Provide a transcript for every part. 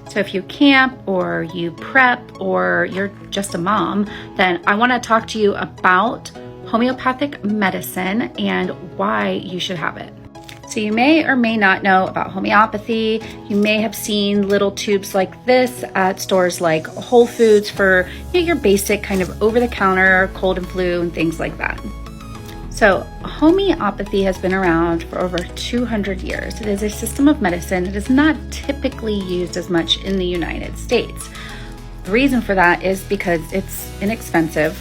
So if you camp or you prep or you're just a mom, then I want to talk to you about homeopathic medicine and why you should have it. So you may or may not know about homeopathy. You may have seen little tubes like this at stores like Whole Foods for your basic kind of over-the-counter cold and flu and things like that. So homeopathy has been around for over 200 years. It is a system of medicine that is not typically used as much in the United States. The reason for that is because it's inexpensive,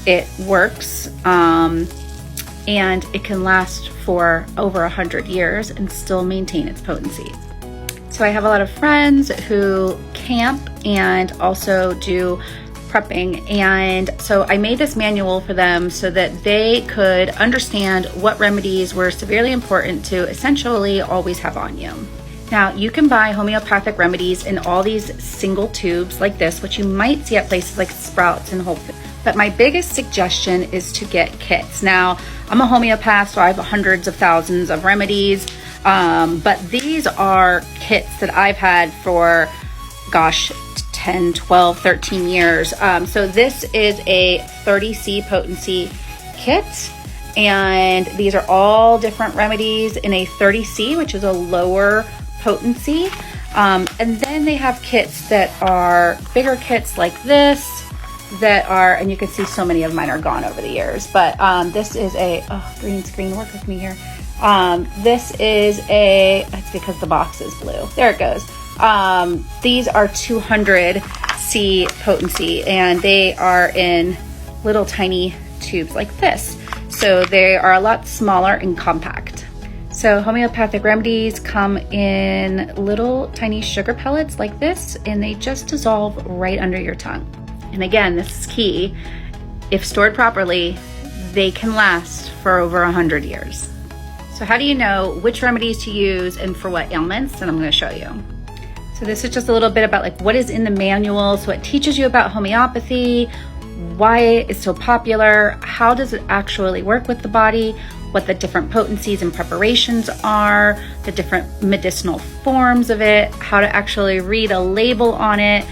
it works, and it can last for over 100 years and still maintain its potency. So I have a lot of friends who camp and also do prepping, and so I made this manual for them so that they could understand what remedies were severely important to essentially always have on you. Now, you can buy homeopathic remedies in all these single tubes like this, which you might see at places like Sprouts and Whole Foods. But my biggest suggestion is to get kits. Now, I'm a homeopath, so I have hundreds of thousands of remedies, but these are kits that I've had for, 10, 12, 13 years. So this is a 30C potency kit, and these are all different remedies in a 30C, which is a lower potency. And then they have kits that are bigger kits like this that are, and you can see so many of mine are gone over the years, but this is a, green screen, work with me here. This is it's because the box is blue. There it goes. These are 200C potency, and they are in little tiny tubes like this. So they are a lot smaller and compact. So homeopathic remedies come in little tiny sugar pellets like this, and they just dissolve right under your tongue. And again, this is key. If stored properly, they can last for over 100 years. So how do you know which remedies to use and for what ailments? And I'm going to show you. So this is just a little bit about like what is in the manual. So it teaches you about homeopathy, why it's so popular, how does it actually work with the body, what the different potencies and preparations are, the different medicinal forms of it, how to actually read a label on it,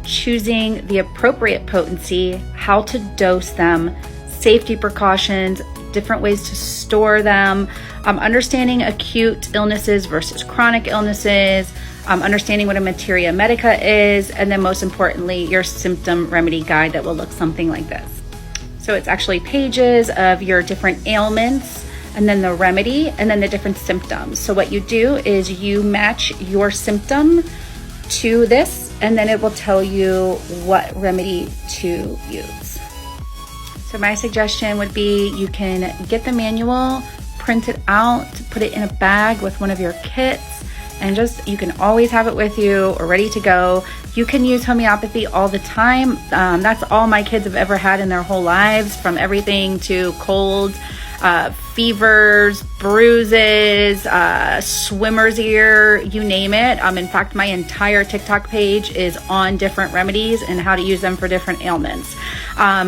choosing the appropriate potency, how to dose them, safety precautions, different ways to store them, understanding acute illnesses versus chronic illnesses, understanding what a materia medica is, and then most importantly, your symptom remedy guide that will look something like this. So it's actually pages of your different ailments, and then the remedy, and then the different symptoms. So what you do is you match your symptom to this, and then it will tell you what remedy to use. So my suggestion would be you can get the manual, print it out, put it in a bag with one of your kits, and you can always have it with you or ready to go. You can use homeopathy all the time. That's all my kids have ever had in their whole lives, from everything to colds, fevers, bruises, swimmer's ear, you name it. In fact, my entire TikTok page is on different remedies and how to use them for different ailments.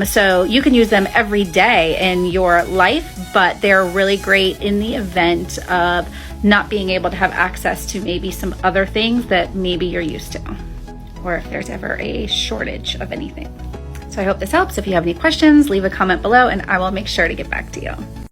So you can use them every day in your life, but they're really great in the event of not being able to have access to maybe some other things that maybe you're used to, or if there's ever a shortage of anything. So I hope this helps. If you have any questions, leave a comment below and I will make sure to get back to you.